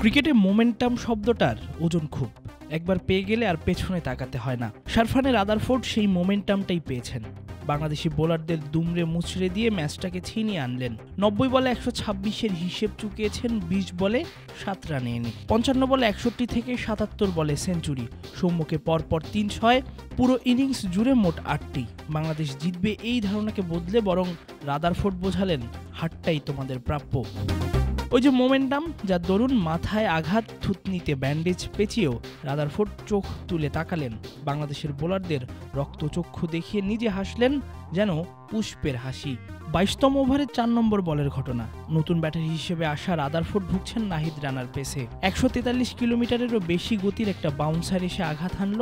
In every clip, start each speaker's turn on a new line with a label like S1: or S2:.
S1: ক্রিকেটে মোমেন্টাম শব্দটার ওজন খুব, একবার পেয়ে গেলে আর পেছনে তাকাতে হয় না। শারফানে রাদারফোর্ড সেই মোমেন্টামটাই পেয়েছেন। বাংলাদেশি বোলারদের দুমড়ে মুচড়ে দিয়ে ম্যাচটাকে ছিনিয়ে আনলেন। 90 বলে 126-এর হিসেব চুকিয়েছেন 20 বলে 7 রানে এনে। 55 বলে 61 থেকে 77 বলে সেঞ্চুরি, সৌম্যকে পরপর 3-6, পুরো ইনিংস জুড়ে মোট 8টি। বাংলাদেশ জিতবে এই ধারণাকে বদলে বরং রাদারফোর্ড বোঝালেন হারটাই তোমাদের প্রাপ্য। ওই যে মোমেন্টাম, যার দরুন মাথায় আঘাত, থুতনিতে ব্যান্ডেজ পেঁচিয়েও রাদারফোর্ড চোখ তুলে তাকালেন। বাংলাদেশের বোলারদের রক্তচক্ষু দেখিয়ে নিজে হাসলেন, যেন পুষ্পের হাসি। 22তম ওভারের 4 নম্বর বলের ঘটনা। নতুন ব্যাটারি হিসেবে আসা রাদারফোর্ড ভুগছেন নাহিদ রানার পেসে। 143 কিলোমিটারেরও বেশি গতির একটা বাউন্সার এসে আঘাত হানল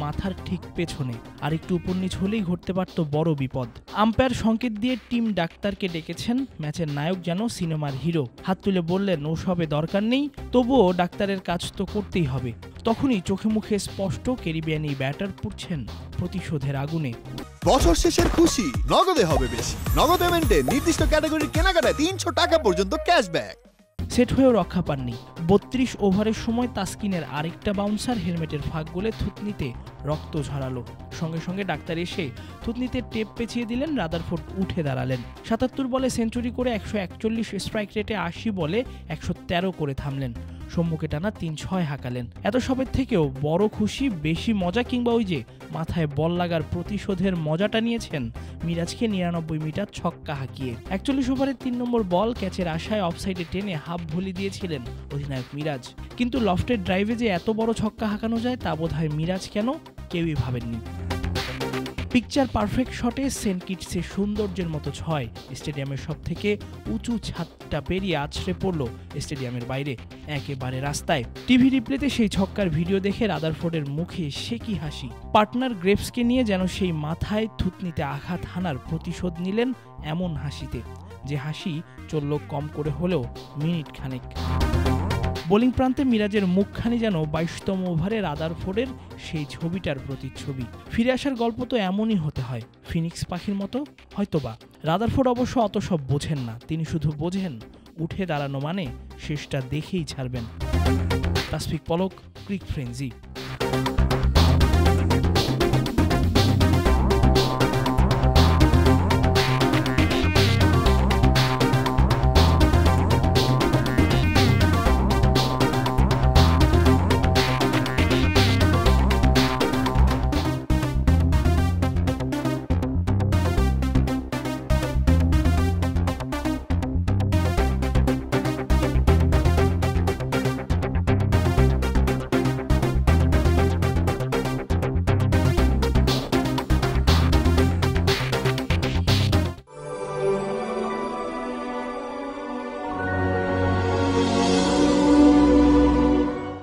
S1: মাথার ঠিক পেছনে। আর একটু উপর নিচ হলেই ঘটতে পারত বড় বিপদ। আম্পায়ার সংকেত দিয়ে টিম ডাক্তারকে ডেকেছেন। ম্যাচের নায়ক যেন সিনেমার হিরো, হাত তুলে বললেন ওসবে দরকার নেই, তবুও ডাক্তারের কাজ তো করতেই হবে। তখনই চোখে মুখে স্পষ্ট ক্যারিবিয়ানি ব্যাটার পুড়ছেন প্রতিশোধের আগুনে।
S2: বছর শেষের খুশি নগদে হবে বেশি। নগদ পেমেন্টে নির্দিষ্ট ক্যাটাগরির কেনাকাটায় 300 টাকা পর্যন্ত ক্যাশব্যাক।
S1: সেট হয়েও রক্ষা পাননি। 32 ওভারের সময় তাসকিনের আরেকটা বাউন্সার হেলমেটের ফাঁক গলে থুতনিতে রক্ত ঝরালো। সঙ্গে সঙ্গে ডাক্তার এসে থুতনিতে টেপ পেঁচিয়ে দিলেন। রাদারফোর্ড উঠে দাঁড়ালেন। 77 বলে সেঞ্চুরি করে 141 স্ট্রাইক রেটে 80 বলে 113 করে থামলেন। সৌম্যকে টানা 3-6 হাঁকালেন। এত সবের থেকেও বড় খুশি, বেশি মজা কিংবা ওই যে মাথায় বল লাগার প্রতিশোধের মজাটা নিয়েছেন মিরাজকে 99 মিটার ছক্কা হাঁকিয়ে। 41 ওভারের 3 নম্বর বল ক্যাচের আশায় অফসাইডে টেনে হাফ ভলি দিয়েছিলেন অধিনায়ক মিরাজ। কিন্তু লফটের ড্রাইভে যে এত বড় ছক্কা হাঁকানো যায় তা বোধহয় মিরাজ কেন কেউই ভাবেননি। পিকচার পারফেক্ট শটে সেন্ট কিটসের সৌন্দর্যের মতো ছয় স্টেডিয়ামের সব থেকে উঁচু ছাদটা পেরিয়ে আছড়ে পড়ল স্টেডিয়ামের বাইরে, একেবারে রাস্তায়। টিভি রিপ্লেতে সেই ছক্কার ভিডিও দেখে রাদারফোর্ডের মুখে সে কি হাসি। পার্টনার গ্রেভসকে নিয়ে যেন সেই মাথায় থুতনিতে আঘাত হানার প্রতিশোধ নিলেন এমন হাসিতে, যে হাসি চলল কম করে হলেও মিনিট খানেক। বোলিং প্রান্তে মিরাজের মুখখানি যেন 22তম ওভারে রাদারফোর্ডের সেই ছবিটার প্রতিচ্ছবি। ফিরে আসার গল্প তো এমনই হতে হয়, ফিনিক্স পাখির মতো হয়তোবা। রাদারফোর্ড অবশ্য অত সব বোঝেন না, তিনি শুধু বোঝেন উঠে দাঁড়ানো মানে শেষটা দেখেই ছাড়বেন। তাসফিক পলক, ক্রিক ফ্রেঞ্জি।